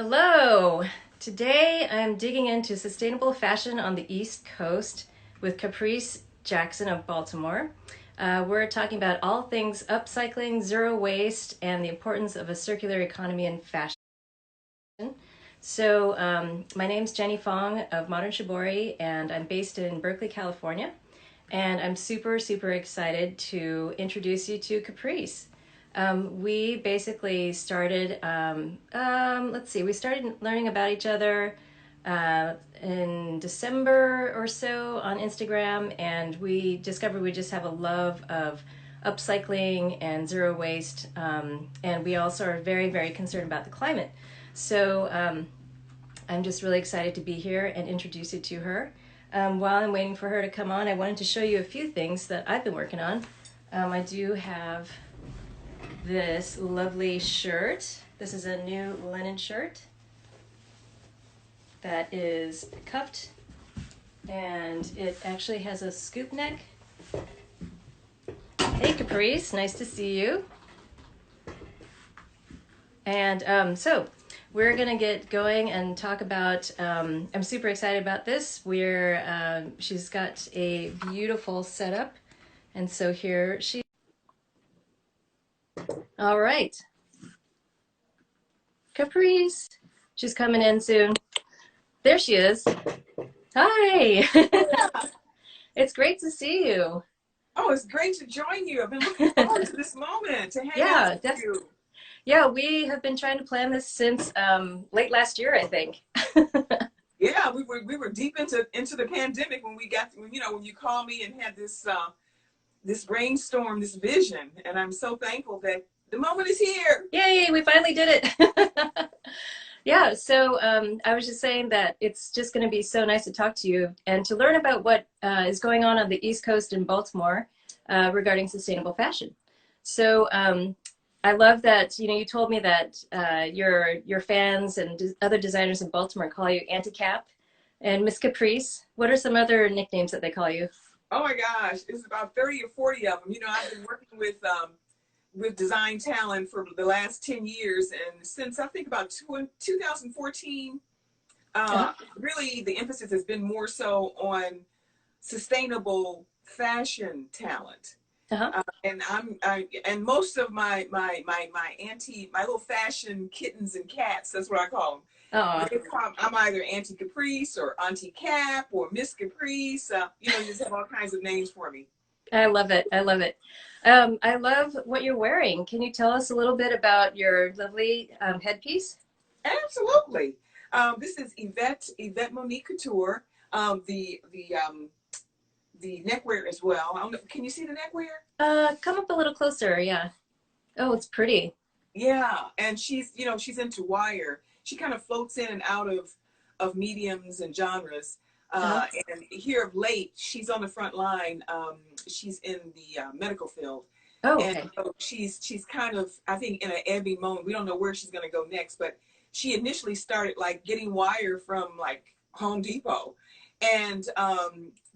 Hello! Today I'm digging into sustainable fashion on the East Coast with Caprece Jackson of Baltimore. We're talking about all things upcycling, zero waste, and the importance of a circular economy in fashion. My name's Jenny Fong of Modern Shibori, and I'm based in Berkeley, California. And I'm super excited to introduce you to Caprece. We basically started, we started learning about each other in December or so on Instagram, and we discovered we just have a love of upcycling and zero waste, and we also are very concerned about the climate. I'm just really excited to be here and introduce you to her. While I'm waiting for her to come on, I wanted to show you a few things that I've been working on. I do have this lovely shirt. This is a new linen shirt that is cuffed, and it actually has a scoop neck. Hey Caprice, nice to see you. And we're gonna get going and talk about, I'm super excited about this. She's got a beautiful setup, and so here she. All right, Caprice, she's coming in soon. There she is. Hi. It's great to see you. Oh, it's great to join you. I've been looking forward to this moment to hang out with you. Yeah, we have been trying to plan this since late last year, I think. Yeah, we were deep into the pandemic when when you called me and had this brainstorm, this vision, and I'm so thankful that the moment is here. Yay, we finally did it. Yeah, so I was just saying that it's just going to be so nice to talk to you and to learn about what is going on the East Coast in Baltimore regarding sustainable fashion. So I love that, you told me that your fans and other designers in Baltimore call you Auntie Cap and Miss Caprice. What are some other nicknames that they call you? Oh my gosh, it's about 30 or 40 of them. I've been working with design talent for the last 10 years, and since I think about 2014, really the emphasis has been more so on sustainable fashion talent. And most of my little fashion kittens and cats, that's what I call them. I'm either Auntie Caprice or Auntie Cap or Miss Caprice. You just have all kinds of names for me. I love it. I love it. I love what you're wearing. Can you tell us a little bit about your lovely headpiece? Absolutely. This is Yvette Monique Couture. The neckwear as well. I don't know, can you see the neckwear? Come up a little closer. Yeah. Oh, it's pretty. Yeah, and she's into wire. She kind of floats in and out of mediums and genres. And here of late, she's on the front line. She's in the medical field. Oh, okay. And so she's kind of, I think, in an ebbing moment. We don't know where she's going to go next, but she initially started like getting wire from like Home Depot. And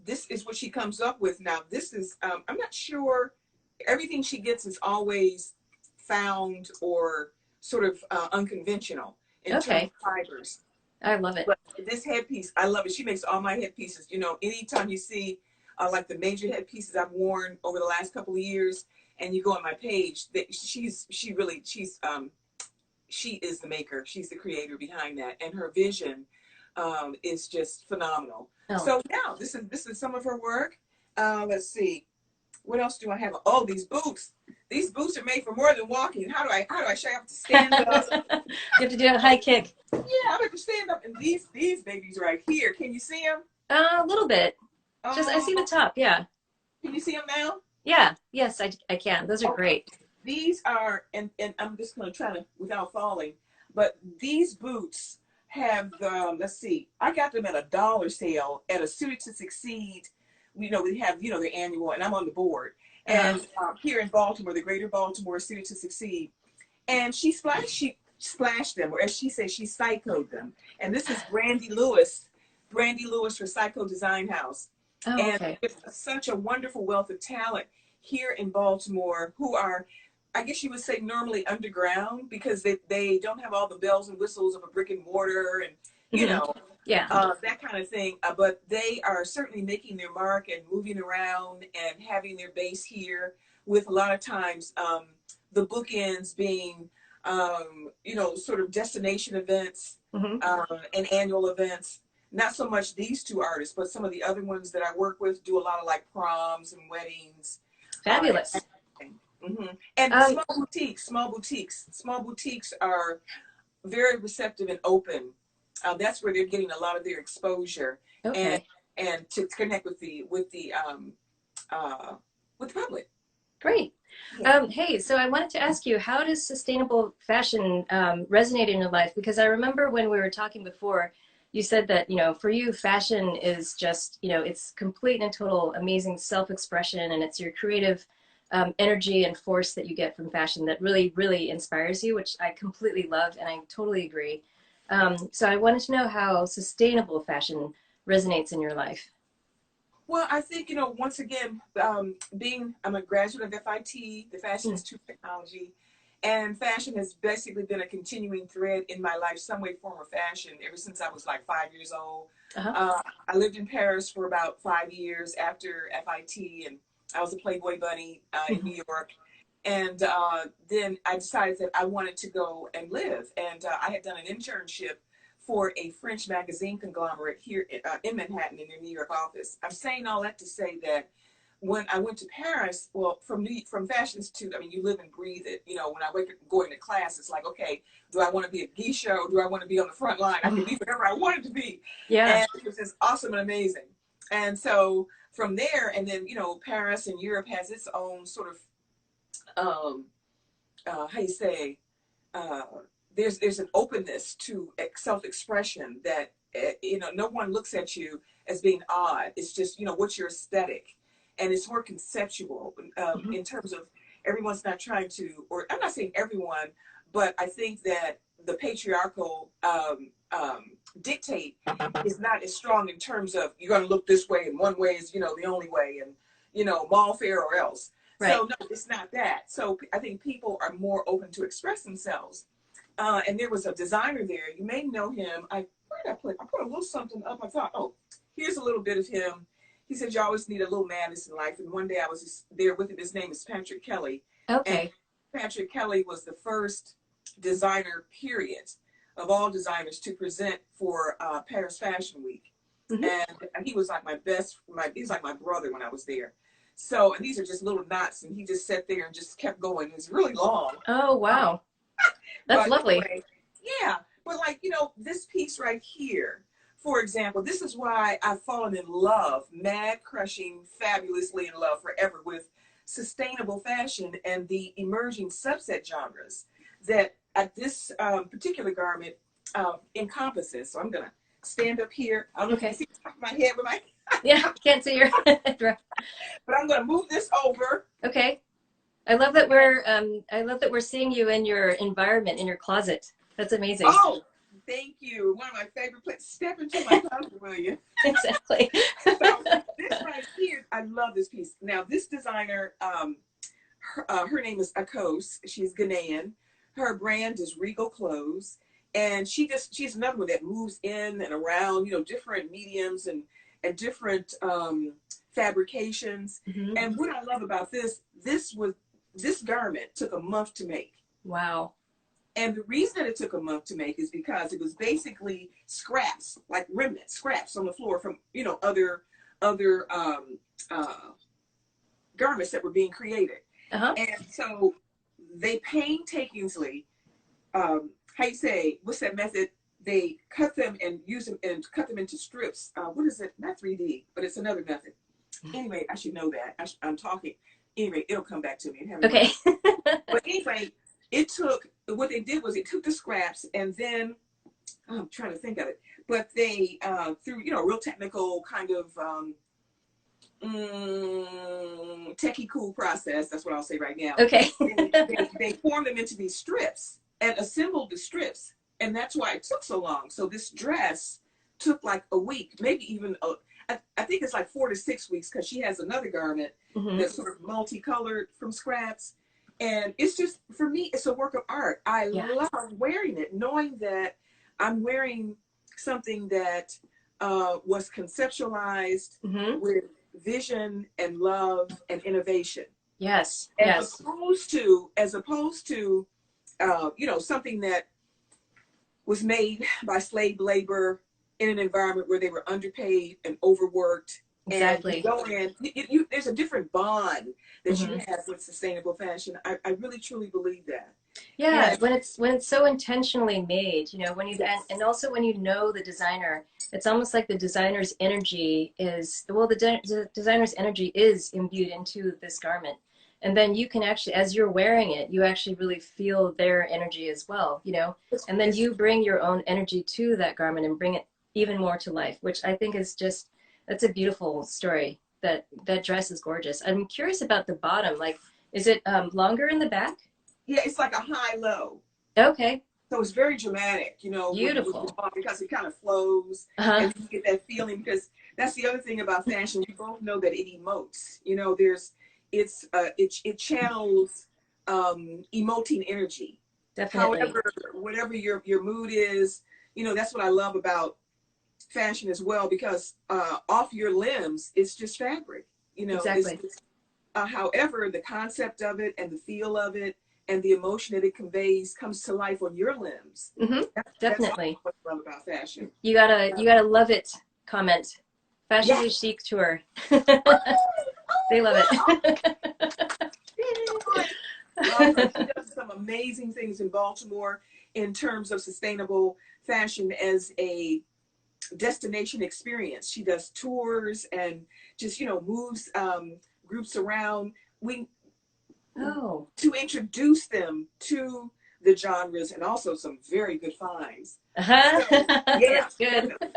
this is what she comes up with now. This is, I'm not sure, everything she gets is always found or sort of unconventional in terms of fibers. I love it. But this headpiece, I love it. She makes all my headpieces. Anytime you see like the major headpieces I've worn over the last couple of years, and you go on my page, she is the maker. She's the creator behind that, and her vision is just phenomenal. Oh. So yeah, this is some of her work. Let's see, what else do I have? Oh, these boots. These boots are made for more than walking. How do I show? I have to stand up. You have to do a high kick. Yeah, I have to stand up. And these babies right here. Can you see them? A little bit. Just I see the top. Yeah. Can you see them now? Yeah. Yes, I can. Those are great. These are, and I'm just going to try to without falling. But these boots have let's see. I got them at a dollar sale at a Suited to Succeed. We have their annual, and I'm on the board. And here in Baltimore, the Greater Baltimore Suited to Succeed, and she splashed them, or as she says, she psychoed them. And this is Brandy Lewis for Psycho Design House. And it's such a wonderful wealth of talent here in Baltimore who are I guess you would say normally underground, because they don't have all the bells and whistles of a brick and mortar and, you Hmm. know, Yeah. that kind of thing. But they are certainly making their mark and moving around and having their base here, with a lot of times the bookends being, sort of destination events Hmm. and annual events. Not so much these two artists, but some of the other ones that I work with do a lot of like proms and weddings. Fabulous. Mm-hmm. And Um, small boutiques are very receptive and open. That's where they're getting a lot of their exposure, and okay. to connect uh, with the public. Great. Yeah. Hey, so I wanted to ask you, how does sustainable fashion resonate in your life? Because I remember when we were talking before, you said that, for you, fashion is just, it's complete and total amazing self-expression, and it's your creative energy and force that you get from fashion that really, really inspires you, which I completely love, and I totally agree. So I wanted to know how sustainable fashion resonates in your life. Well, I think, once again, I'm a graduate of FIT, the Fashion Mm. Institute of Technology, and fashion has basically been a continuing thread in my life, some way, form, or fashion, ever since I was like 5 years old. Uh-huh. I lived in Paris for about 5 years after FIT, and I was a Playboy bunny in New York. And then I decided that I wanted to go and live. And I had done an internship for a French magazine conglomerate here in Manhattan in their New York office. I'm saying all that to say that when I went to Paris, well, from Fashion Institute, I mean, you live and breathe it. When I wake up going to class, it's like, okay, do I want to be a geisha or do I want to be on the front line? I can be whatever I wanted to be. Yeah. And it was just awesome and amazing. And so from there, and then, Paris and Europe has its own sort of, how you say, uh, there's an openness to self-expression that no one looks at you as being odd. It's just what's your aesthetic, and it's more conceptual Mhm. in terms of everyone's not trying to, or I'm not saying everyone, but I think that the patriarchal dictate is not as strong in terms of you're going to look this way and one way is the only way, and mall fare or else. Right. So no, it's not that. So I think people are more open to express themselves. And there was a designer there. You may know him. Where did I put? I put a little something up. I thought, oh, here's a little bit of him. He said, you always need a little madness in life. And one day I was just there with him. His name is Patrick Kelly. And Okay. Patrick Kelly was the first designer, period, of all designers to present for Paris Fashion Week. Hmm. And he was like he was like my brother when I was there. So, and these are just little knots, and he just sat there and just kept going. It was really long. Oh, wow. That's But lovely. anyway, yeah. But like, this piece right here, for example, this is why I've fallen in love, mad, crushing, fabulously in love forever with sustainable fashion and the emerging subset genres that this particular garment encompasses. So I'm going to stand up here. I don't know if you can Okay. see the top of my head with my, Yeah, can't see your but I'm going to move this over. Okay. I love that we're seeing you in your environment, in your closet. That's amazing. Oh, thank you. One of my favorite places. Step into my closet, will you? Exactly. So this right here, I love this piece. Now, this designer, her name is Akos. She's Ghanaian. Her brand is Regal Clothes. And she's another one that moves in and around, different mediums and different fabrications. Hmm. And what I love about this garment took a month to make. Wow. And the reason that it took a month to make is because it was basically scraps, like remnants, scraps on the floor from, other uh, garments that were being created. Uh-huh. And so they painstakingly, how you say, what's that method? They cut them and use them and cut them into strips. What is it? Not 3D, but it's another method. Anyway, I should know that. I'm talking. Anyway, it'll come back to me. Okay. But anyway, what they did was they took the scraps and then, I'm trying to think of it, but they, through, real technical kind of techie cool process, that's what I'll say right now, Okay. they formed them into these strips and assembled the strips. And that's why it took so long. So this dress took like a week, maybe even, I think it's like 4 to 6 weeks, because she has another garment Hmm. that's sort of multicolored from scraps. And it's just, for me, it's a work of art. I Yeah. love wearing it, knowing that I'm wearing something that was conceptualized Hmm. with vision and love and innovation, Yes. as Yes. opposed to something that was made by slave labor in an environment where they were underpaid and overworked. And you Exactly. go in, there's a different bond that you Hmm. have with sustainable fashion. I really truly believe that. Yeah, And when it's so intentionally made, you know, when you yes, and also when you know the designer, it's almost like the designer's energy is, well, the designer's energy is imbued into this garment. And then you can actually, as you're wearing it, you actually really feel their energy as well, you know. And then it's you bring your own energy to that garment and bring it even more to life, which I think is just, that's a beautiful story. That dress is gorgeous. I'm curious about the bottom. Like, is it longer in the back? yeah, it's like a high low. Okay. So it's very dramatic, with the Beautiful. bond, because it kind of flows Uh-huh. and you get that feeling, because that's the other thing about fashion. We both know that it emotes. It channels emoting energy. Definitely. However, whatever your mood is, that's what I love about fashion as well, because off your limbs, it's just fabric. It's Exactly. just however, the concept of it and the feel of it and the emotion that it conveys comes to life on your limbs. Mm-hmm. That's all Definitely. what I love about fashion. You gotta love it. Comment. Fashion Yeah. is chic tour. Oh, They love oh wow. it. Love her. She does some amazing things in Baltimore in terms of sustainable fashion as a destination experience. She does tours and just, moves groups around. We Oh. to introduce them to the genres, and also some very good finds. So Uh-huh. yeah, That's good. definitely,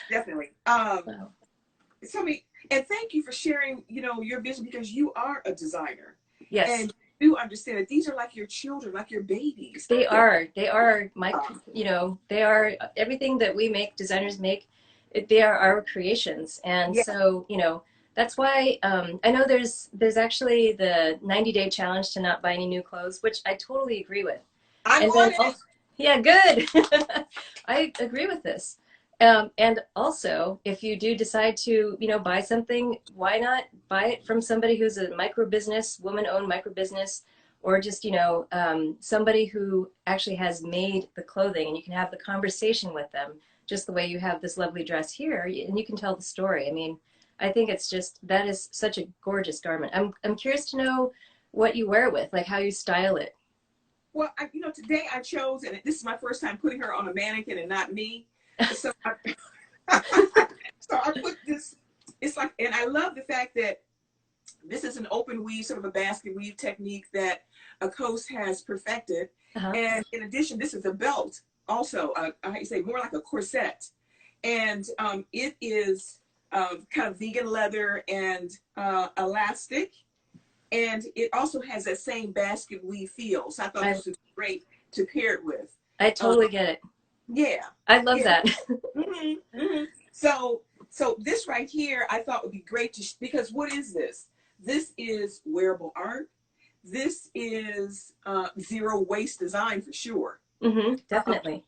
definitely. Wow. Tell me, and thank you for sharing, your vision, because you are a designer, Yes. and you understand that these are like your children, like your babies. They They're, are. They are my, you know, they are everything that we make, designers make, they are our creations. And yeah, so, you know, that's why I know there's actually the 90-day challenge to not buy any new clothes, which I totally agree with. I'm And on then, it. oh, yeah, good. I agree with this. And also, if you do decide to, you know, buy something, why not buy it from somebody who's a micro business, woman-owned micro business, or just, you know, somebody who actually has made the clothing, and you can have the conversation with them, just the way you have this lovely dress here, and you can tell the story. I mean, I think it's just that is such a gorgeous garment. I'm curious to know what you wear it with, like how you style it. Well, today I chose, and this is my first time putting her on a mannequin and not me. So so I put this. It's like, and I love the fact that this is an open weave, sort of a basket weave technique that a coast has perfected. Uh-huh. And in addition, this is a belt, also, I say more like a corset. And it is kind of vegan leather and elastic. And it also has that same basket weave feel. So I thought I this was great to pair it with. I Um, totally get it. yeah, I love yeah. that. Hmm, hmm. So this right here, I thought would be great because what is this? This is wearable art. This is zero waste design for sure. Hmm. Uh, Definitely.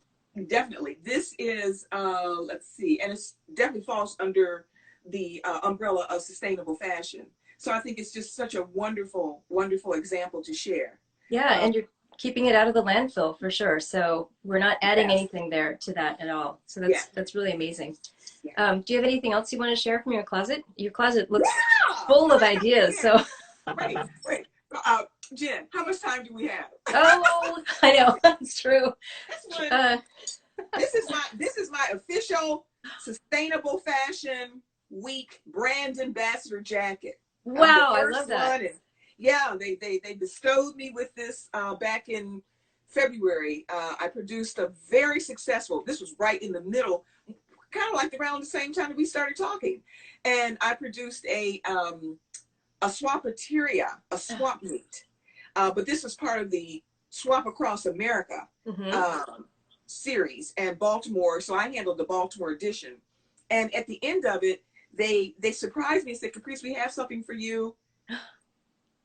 Definitely. This is let's see, and it's definitely falls under the umbrella of sustainable fashion. So I think it's just such a wonderful, wonderful example to share. Yeah, Uh, and you're keeping it out of the landfill for sure. So we're not adding yes, anything there to that at all. So yeah, that's really amazing. yeah, Do you have anything else you want to share from your closet? Your closet looks yeah. full Oh of my God, ideas. yeah. So, Wait, wait. Uh, Jen, how much time do we have? oh, I know that's true. This one, Uh, this is my official sustainable fashion week brand ambassador jacket. I'm the wow, I first love that. one, and yeah, they bestowed me with this back in February. I produced a very successful. This was right in the middle, kind of like around the same time that we started talking, and I produced a swapateria, a swap meet. But this was part of the Swap Across America Hmm. um, series and Baltimore. So I handled the Baltimore edition. And at the end of it, they surprised me and said, Caprice, we have something for you.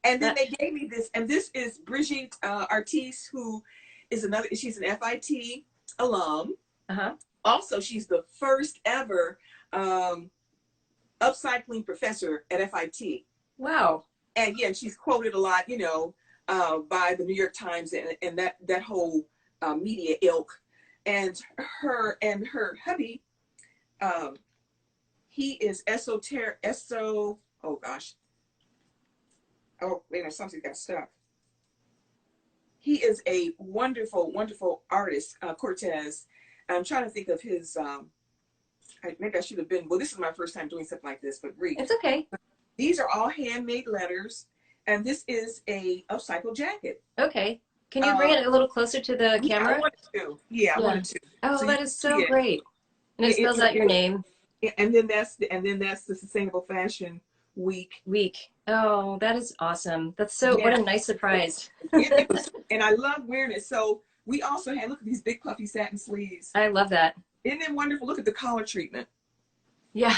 And then That, they gave me this, and this is Brigitte Artis, who is she's an FIT alum. uh-huh. Also, she's the first ever um, upcycling professor at FIT. Wow. And yeah, she's quoted a lot, by the New York Times and that whole media ilk. And her hubby, um, he is oh gosh. Oh, wait a minute, something got stuck. He is a wonderful, wonderful artist, Cortez. I'm trying to think of his, maybe I should have been, well, this is my first time doing something like this, but read. It's okay. These are all handmade letters, and this is a upcycle jacket. Okay. Can you bring it a little closer to the Yeah, camera? I wanted to. Yeah, I wanted to. Oh, So that is so great. And it Yeah, spells out your name. and then that's the Sustainable Fashion Week. Oh, that is awesome. That's so, what Yeah, a nice surprise. it was, and I love wearing it. So we also had, look at these big puffy satin sleeves. I love that. Isn't it wonderful? Look at the collar treatment. Yeah,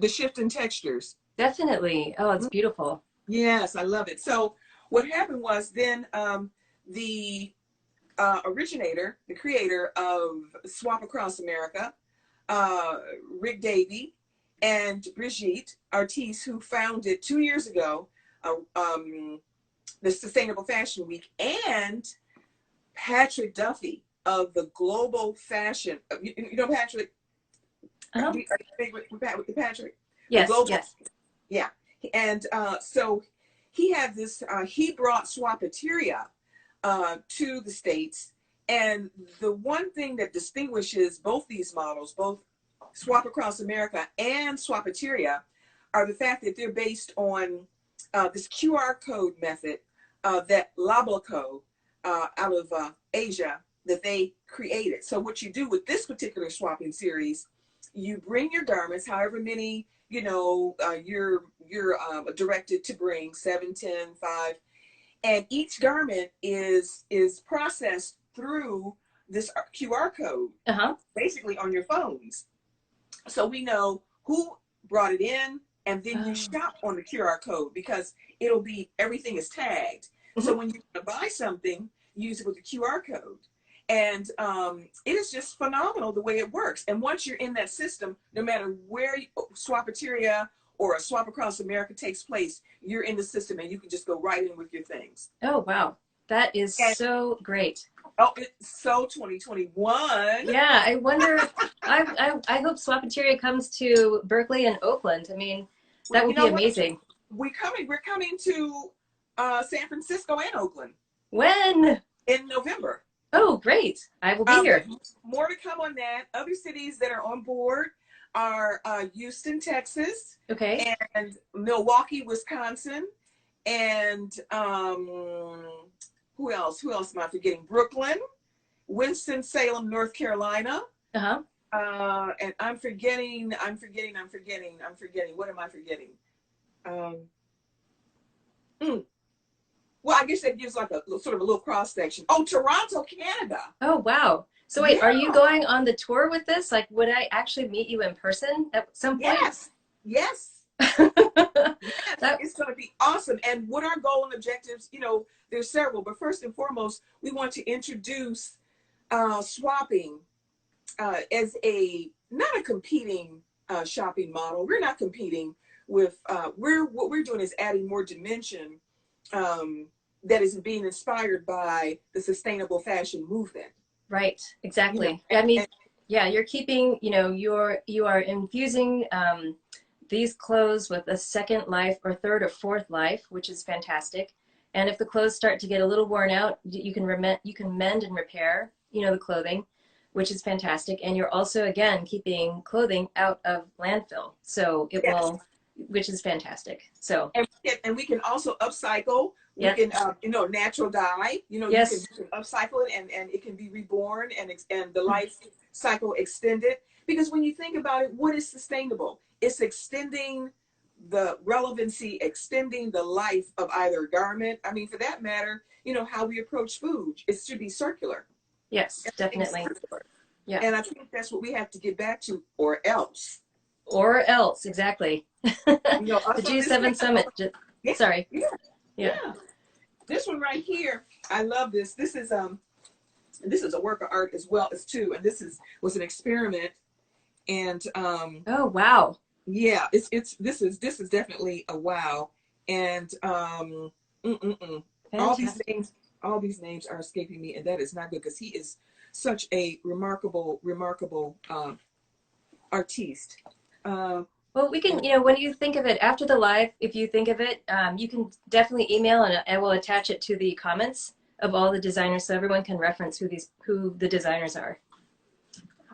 The shift in textures. definitely. Oh, it's beautiful. Yes, I love it. So what happened was then the originator, the creator of Swap Across America, Rick Davey, and Brigitte Artis, who founded 2 years ago the Sustainable Fashion Week, and Patrick Duffy of the Global Fashion. You know Patrick? Uh-huh. Are you big with Patrick? Yes, Global, yes. Yeah. And so he had this, he brought Swapateria to the States. And the one thing that distinguishes both these models, both Swap Across America and Swapateria, are the fact that they're based on this QR code method that Lablaco out of Asia, that they created. So what you do with this particular swapping series, you bring your garments, however many, you're directed to bring, 7, 10, 5, and each garment is processed through this QR code, basically on your phones. So we know who brought it in, and then you shop on the QR code because everything is tagged. So when you buy something, use it with the QR code. And it is just phenomenal the way it works. And once you're in that system, no matter where Swapateria or a Swap Across America takes place, you're in the system and you can just go right in with your things. Oh, wow. That is so great. Oh, it's so 2021. Yeah, I wonder, I hope Swapateria comes to Berkeley and Oakland. I mean, that would be amazing. We're coming to San Francisco and Oakland. When? In November. Oh, great. I will be here. More to come on that. Other cities that are on board are Houston, Texas. Okay. And Milwaukee, Wisconsin. And who else? Who else am I forgetting? Brooklyn, Winston-Salem, North Carolina. Uh-huh. And I'm forgetting. What am I forgetting? Well, I guess that gives like a sort of a little cross section. Oh, Toronto, Canada. Oh, wow. So wait, are you going on the tour with this? Like, would I actually meet you in person at some point? Yes. It's going to be awesome. And what our goal and objectives, there's several, but first and foremost, we want to introduce swapping as not a competing shopping model. We're not competing with, what we're doing is adding more dimension that is being inspired by the sustainable fashion movement. Right, exactly. I mean, yeah, you're keeping, you are infusing these clothes with a second life or third or fourth life, which is fantastic. And if the clothes start to get a little worn out, you can mend and repair, the clothing, which is fantastic. And you're also, again, keeping clothing out of landfill. So it will, which is fantastic. So and we can also upcycle. We can natural dye. You can upcycle it and it can be reborn and the life cycle extended. Because when you think about it, what is sustainable? It's extending the relevancy, extending the life of either a garment. I mean, for that matter, how we approach food. It should be circular. Yes, definitely. Yeah. And I think that's what we have to get back to, or else. Or else, exactly. The G7 Summit. Sorry. Yeah. Yeah. Yeah. This one right here, I love this. This is a work of art as well as too, and was an experiment. And Oh, wow. yeah, this is definitely a wow. And all these Fantastic. names, all these names are escaping me, and that is not good because he is such a remarkable artiste. Uh, Well, we can, when you think of it after the live, if you think of it, you can definitely email and I will attach it to the comments of all the designers so everyone can reference who the designers are.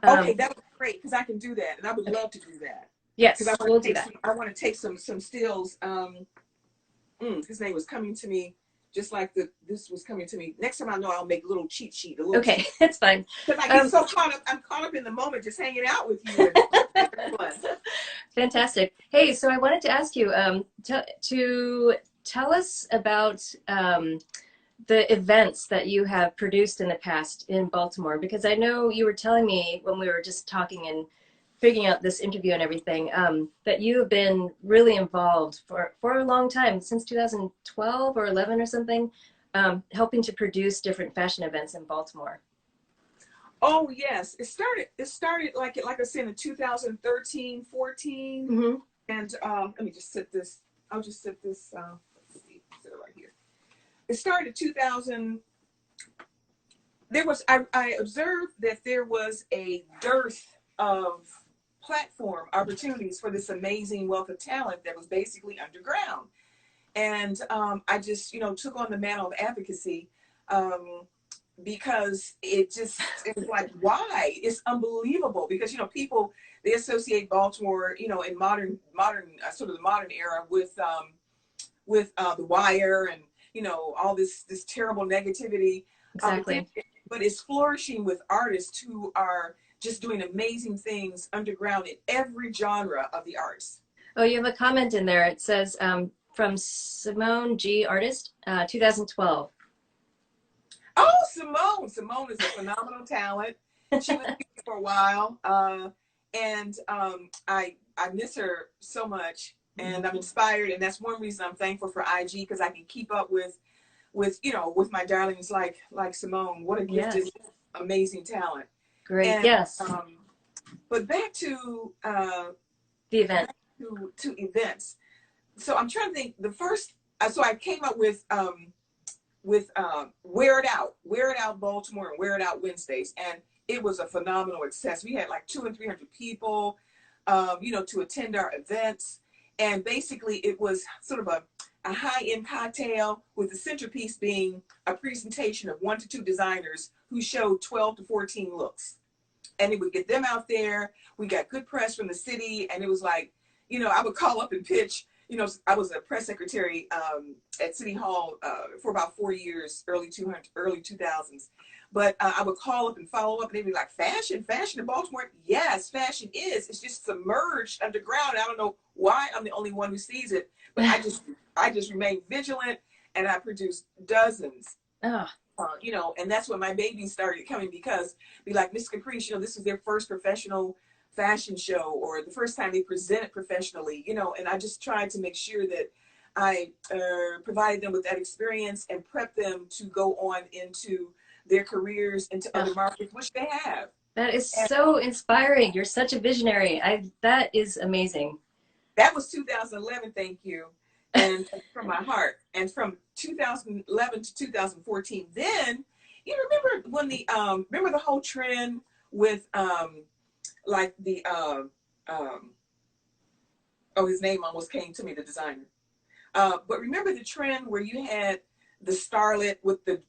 okay, Um, that would be great because I can do that, and I would okay. love to do that because Yes, we'll do that. I want to take some stills. His name was coming to me just like this was coming to me. Next time I know I'll make a little cheat sheet, a little Okay, cheat. it's fine. Because I get Um, so caught up, I'm caught up in the moment just hanging out with you and everyone. Fantastic. Hey, so I wanted to ask you to tell us about the events that you have produced in the past in Baltimore, because I know you were telling me when we were just talking and figuring out this interview and everything, that you have been really involved for a long time, since 2012 or 11 or something, helping to produce different fashion events in Baltimore. Oh yes, it started like I said in 2013, 14, Mm-hmm. and let me just set this. I'll just set this. Let's see, set it right here. It started 2000. I observed that there was a dearth of platform opportunities for this amazing wealth of talent that was basically underground. And I just, took on the mantle of advocacy um, because it was like, why? It's unbelievable because, people, they associate Baltimore, in modern sort of the modern era with The Wire and, all this terrible negativity. But Exactly. but it's flourishing with artists who are just doing amazing things underground in every genre of the arts. Oh, you have a comment in there. It says from Simone G. Artist, 2012. Oh, Simone! Simone is a phenomenal talent. She was here for a while, and I miss her so much, and I'm inspired, and that's one reason I'm thankful for IG because I can keep up with my darlings like Simone. What a gifted, Yes. amazing talent. Great. And Yes. but The event. back to events. So I'm trying to think. The first, so I came up with Wear It Out Baltimore and Wear It Out Wednesdays, and it was a phenomenal success. We had like 200 and 300 people, to attend our events, and basically it was sort of a high-end cocktail with the centerpiece being a presentation of 1 to 2 designers who showed 12 to 14 looks, and it would get them out there. We got good press from the city, and it was like, I would call up and pitch. I was a press secretary at City Hall for about 4 years, early 2000s. But I would call up and follow up, and they'd be like, fashion in Baltimore? Yes, fashion is. It's just submerged underground. I don't know why I'm the only one who sees it, but I just remain vigilant, and I produce dozens. Oh, And that's when my babies started coming because be like, Miss Caprice, this is their first professional fashion show or the first time they presented professionally, and I just tried to make sure that I provided them with that experience and prep them to go on into their careers into other oh, markets, which they have. that is And so inspiring. You're such a visionary. That is amazing. that was 2011, thank you. And from my heart. And from 2011 to 2014, then you remember when remember the whole trend with like the oh, his name almost came to me, the designer. But remember the trend where you had the starlet with the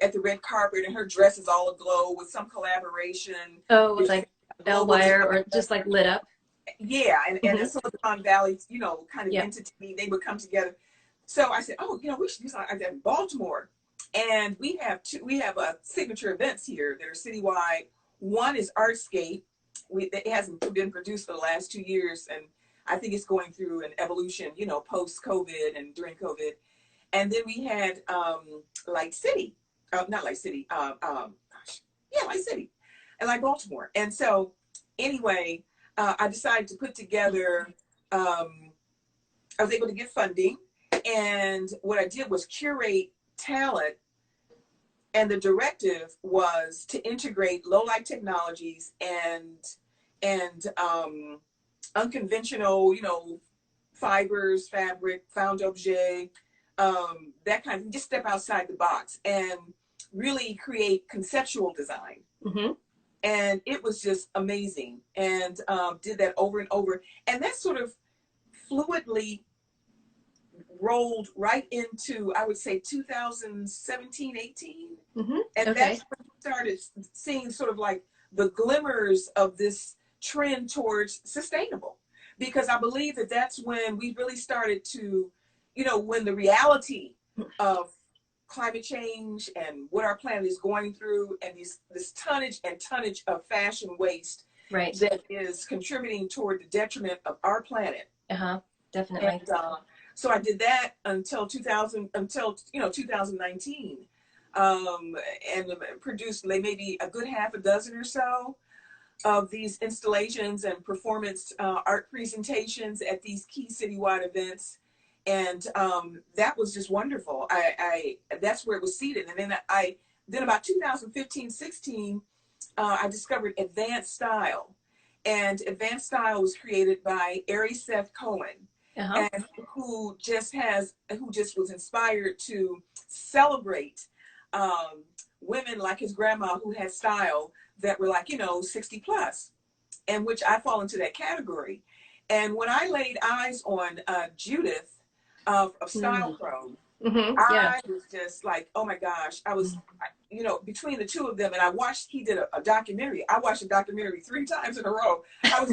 at the red carpet and her dress is all aglow with some collaboration. Oh, with There's like L global wire or designer. just like lit up. Yeah, and Hmm. a Silicon Valley, kind of Yeah. entity, they would come together. So I said, oh, we should do something like that in Baltimore. And we have signature events here that are citywide. One is Artscape. It hasn't been produced for the last 2 years, and I think it's going through an evolution, post COVID and during COVID. And then we had Light City, not Light City, yeah, Light City, and like Baltimore. And so anyway, I decided to put together. I was able to get funding, And what I did was curate talent, and the directive was to integrate low light technologies and unconventional, fibers, fabric, found objet, that kind of, just step outside the box and really create conceptual design. Mm-hmm. And it was just amazing, and did that over and over. And that sort of fluidly rolled right into, I would say, 2017, 18. Mm-hmm. And Okay. that's when we started seeing sort of like the glimmers of this trend towards sustainable. Because I believe that that's when we really started to, when the reality of climate change and what our planet is going through, and this tonnage of fashion waste Right. that is contributing toward the detriment of our planet. Uh-huh. Definitely. And so I did that until 2019, and produced maybe a good half a dozen or so of these installations and performance art presentations at these key citywide events. And that was just wonderful. I that's where it was seated. And then about 2015, 16, I discovered advanced style. And advanced style was created by Ari Seth Cohen, Uh-huh. and who just was inspired to celebrate women like his grandma who had style, that were like, 60 plus, and which I fall into that category. And when I laid eyes on Judith of Style Pro, Mm-hmm. Yeah. I was just like, oh my gosh, I was, between the two of them, and he did a documentary. I watched a documentary 3 times in a row. Oh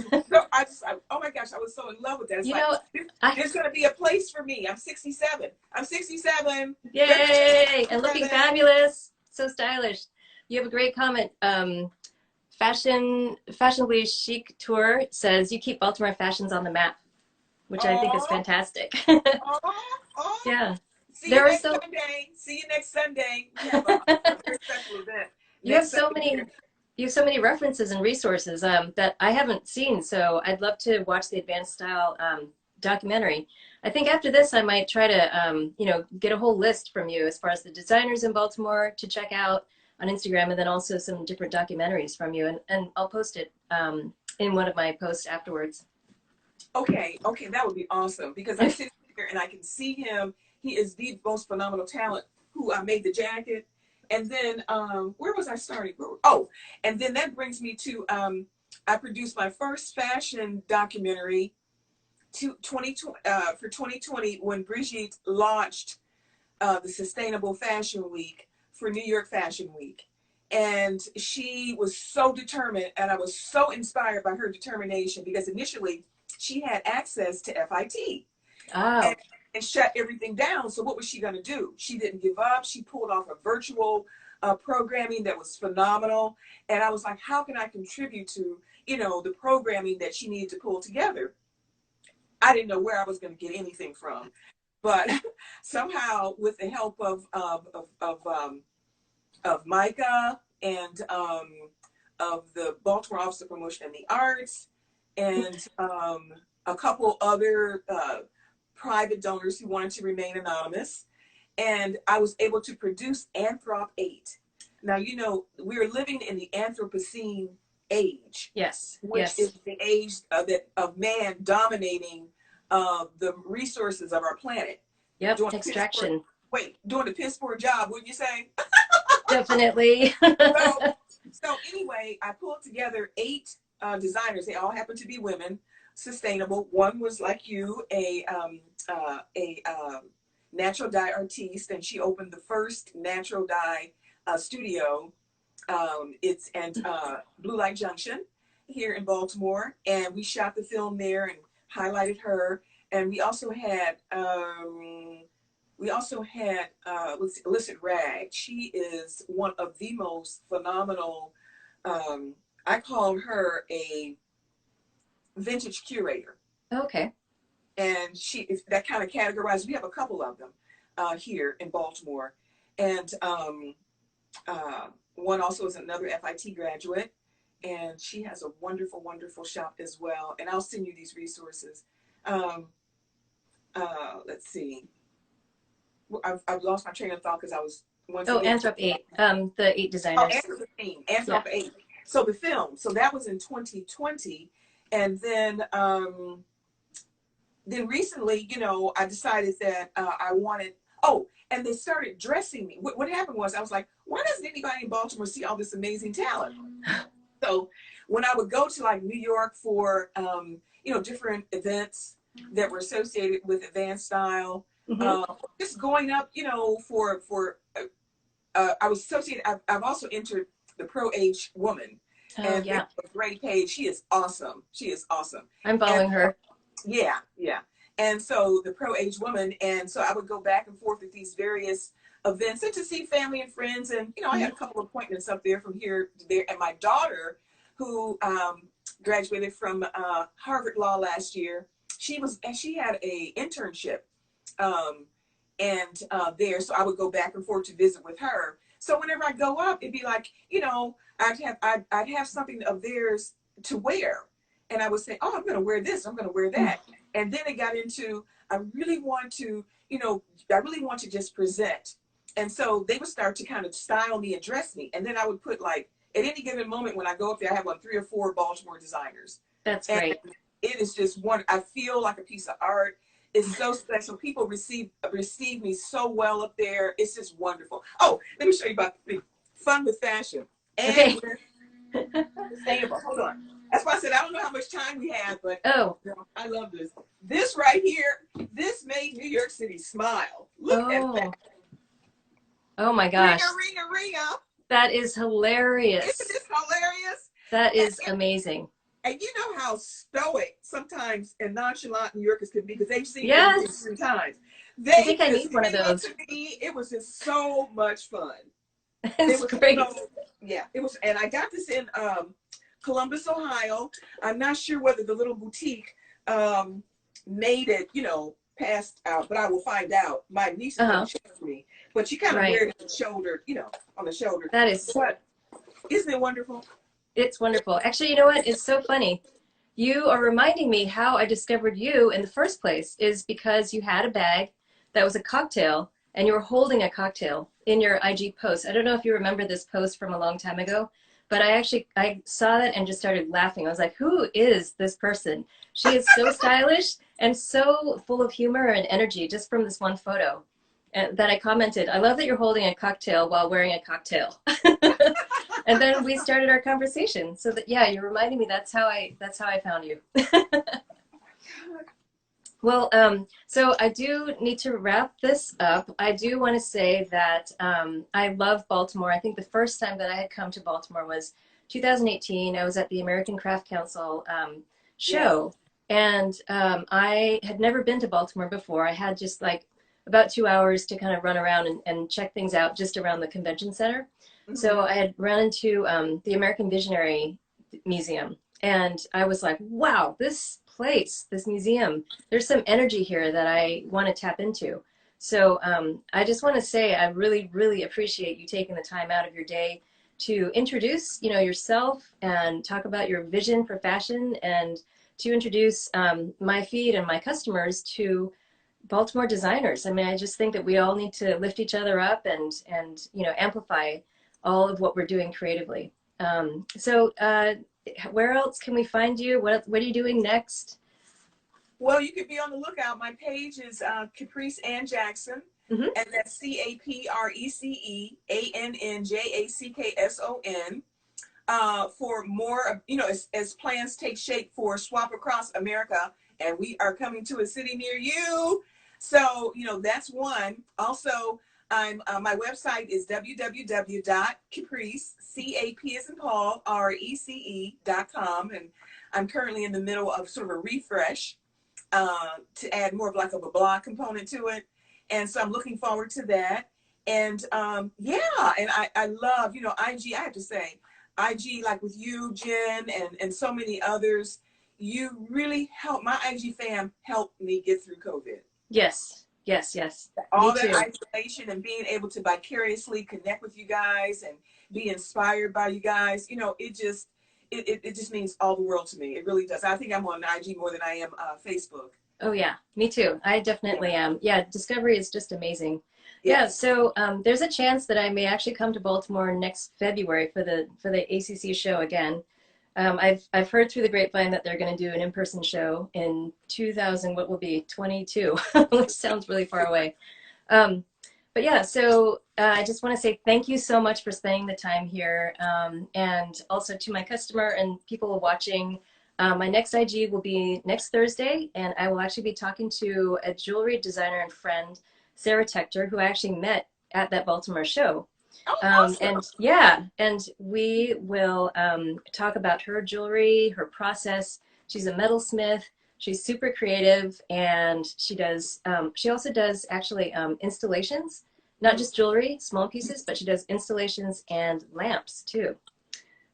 my gosh, I was so in love with that. It's You like, know, I there's going to be a place for me. I'm 67. I'm 67. Yay! And looking fabulous. So stylish. You have a great comment. Fashionably Chic Tour says you keep Baltimore fashions on the map, which I think is Oh, fantastic. oh, oh. Yeah. See you There are next so Sunday. See you next Sunday. We have a very special event you have next so Sunday many here. you have so many references and resources that I haven't seen, so I'd love to watch the advanced style documentary. I think after this, I might try to get a whole list from you as far as the designers in Baltimore to check out on Instagram, and then also some different documentaries from you, and I'll post it in one of my posts afterwards. Okay, that would be awesome, because I sit here and I can see him. He is the most phenomenal talent who made the jacket. And then where was I starting? Oh, and then that brings me to I produced my first fashion documentary for 2020, when Brigitte launched the Sustainable Fashion Week for New York Fashion Week. And she was so determined, and I was so inspired by her determination, because initially she had access to FIT and, Oh, and shut everything down. So what was she going to do? She didn't give up. She pulled off a virtual programming that was phenomenal. And I was like, how can I contribute to, the programming that she needed to pull together? I didn't know where I was going to get anything from, but somehow, with the help of Micah, and of the Baltimore Office of Promotion and the Arts, and a couple other private donors who wanted to remain anonymous, and I was able to produce Anthrop 8. Now, we're living in the Anthropocene age, yes, which yes. is the age of man dominating the resources of our planet. Yep, Doing a piss poor, extraction. doing a piss poor job, wouldn't you say? Definitely. So, so anyway, I pulled together 8 designers. They all happen to be women, sustainable. One was like you, a natural dye artiste, and she opened the first natural dye studio. It's and Blue Light Junction here in Baltimore, and we shot the film there and highlighted her. And we also had Illicit Rag. She is one of the most phenomenal. I call her a vintage curator, Okay. and she is that kind of categorized. We have a couple of them here in Baltimore, and one also is another FIT graduate, and she has a wonderful, wonderful shop as well. And I'll send you these resources. Let's see. I've lost my train of thought because I was once Oh, again. Anthrop 8, the 8 Oh, designers. Yeah. Anthrop 8. So the film. So that was in 2020, and then recently, I decided that I wanted. Oh, and they started dressing me. What happened was I was like, why doesn't anybody in Baltimore see all this amazing talent? So when I would go to like New York for different events that were associated with advanced style, Hmm. just going up, for I was associated. I've also entered the Pro Age Woman, Oh, and there's yeah. a great page. She is awesome. She is awesome. I'm And following her. yeah, yeah. And so the Pro Age Woman, and so I would go back and forth at these various events and to see family and friends. And I Hmm. had a couple of appointments up there from here to there. And my daughter, who graduated from Harvard Law last year, she had a internship um, and there, so I would go back and forth to visit with her. So whenever I go up, it'd be like, I'd have something of theirs to wear, and I would say, oh, I'm going to wear this, I'm going to wear that, and then it got into, I really want to, I really want to just present, and so they would start to kind of style me and dress me, and then I would put like at any given moment when I go up there, I have like 3 or 4 Baltimore designers, That's and great. it is just one. I feel like a piece of art. It's so special. People receive me so well up there. It's just wonderful. Oh, let me show you about the fun with fashion and Okay. we're sustainable. Hold on. That's why I said I don't know how much time we have, but Oh, I love this. This right here, this made New York City smile. Look at that. oh, oh my Ringa, gosh. ringa, ringa. That is Isn't hilarious. this hilarious? That And, is amazing. and you know how stoic sometimes and nonchalant New Yorkers can be because they've seen everything Yes. 3 times. I They think I just need one of came up those. to me. It was just so much fun. It It's was great. so, yeah, it was. And I got this in Columbus, Ohio. I'm not sure whether the little boutique made it, passed out, but I will find out. My niece is going Uh-huh. to share for me, but she kind of Right. wear it on the shoulder, on the shoulder. That is, But isn't it wonderful? it's wonderful. Actually, you know what? It's so funny. You are reminding me how I discovered you in the first place is because you had a bag that was a cocktail and you were holding a cocktail in your IG post. I don't know if you remember this post from a long time ago, but I saw that and just started laughing. I was like, who is this person? She is so stylish and so full of humor and energy just from this one photo. And that I commented, I love that you're holding a cocktail while wearing a cocktail. And then we started our conversation. So that yeah, you're reminding me that's how I found you. Well, so I do need to wrap this up. I do want to say that I love Baltimore. I think the first time that I had come to Baltimore was 2018. I was at the American Craft Council Yes. show, and I had never been to Baltimore before. I had just like about 2 hours to kind of run around and check things out just around the convention center. So Mm-hmm. I had run into the American Visionary Museum, and I was like, wow, this place, this museum, there's some energy here that I want to tap into. So I just want to say I really, really appreciate you taking the time out of your day to introduce, yourself and talk about your vision for fashion and to introduce my feed and my customers to Baltimore designers. I mean, I just think that we all need to lift each other up and amplify all of what we're doing creatively. So where else can we find you? What are you doing next? Well, you could be on the lookout. My page is Caprice Ann Jackson, Hmm. and that's CAPRECE ANNJACKSON. For more, as plans take shape for Swap Across America, and we are coming to a city near you. So, that's one. Also, my website is www.caprice, C-A-P as in Paul, RECE.com. And I'm currently in the middle of sort of a refresh to add more of like of a blog component to it. And so I'm looking forward to that. And yeah, and I love, IG, I have to say, IG, like with you, Jen, and so many others, you really helped my IG fam help me get through COVID. Yes, yes, yes. Me All that too. isolation and being able to vicariously connect with you guys and be inspired by you guys, it just means all the world to me. It really does. I think I'm on IG more than I am Facebook. Oh yeah, me too. I definitely am. Yeah, Discovery is just amazing. Yeah, Yes. so there's a chance that I may actually come to Baltimore next February for the ACC show again. I've heard through the grapevine that they're going to do an in-person show in 2000, what will be 22, which sounds really far away. Um, but yeah, so I just want to say thank you so much for spending the time here. And also to my customer and people watching, my next IG will be next Thursday, and I will actually be talking to a jewelry designer and friend, Sarah Tector, who I actually met at that Baltimore show. Oh, awesome. And yeah, and we will talk about her jewelry, her process. She's a metalsmith. She's super creative, and she also does actually installations, not Mhm. just jewelry, small pieces, but she does installations and lamps too.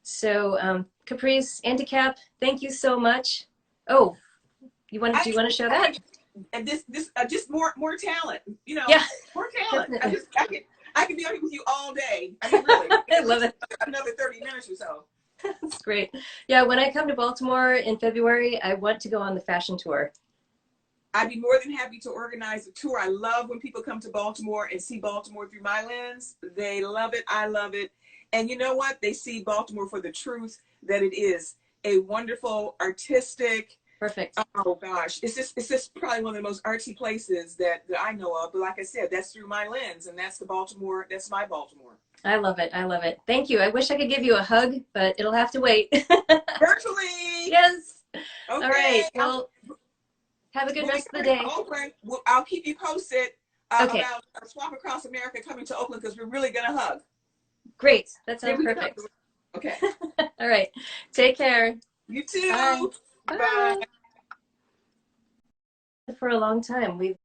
So Caprice, Handicap, thank you so much. Oh, do I, you want to show I that? think, and this just more talent, Yeah, more talent. definitely. I can be on here with you all day. I mean, really, I at love least it. another 30 minutes or so. That's great. Yeah, when I come to Baltimore in February, I want to go on the fashion tour. I'd be more than happy to organize a tour. I love when people come to Baltimore and see Baltimore through my lens. They love it. I love it. And you know what? They see Baltimore for the truth that it is a wonderful, artistic, Perfect. oh gosh, it's just probably one of the most artsy places that I know of. But like I said, that's through my lens, and that's the Baltimore. That's my Baltimore. I love it. I love it. Thank you. I wish I could give you a hug, but it'll have to wait. Virtually. Yes. All Okay. right. Well, have a good When we rest of come the to day. Oakland, I'll keep you posted Okay. about Swap Across America coming to Oakland because we're really gonna hug. Great. That Then sounds we can hug. perfect. Okay. All right. Take care. You Bye. too. Bye. Bye. For a long time. We've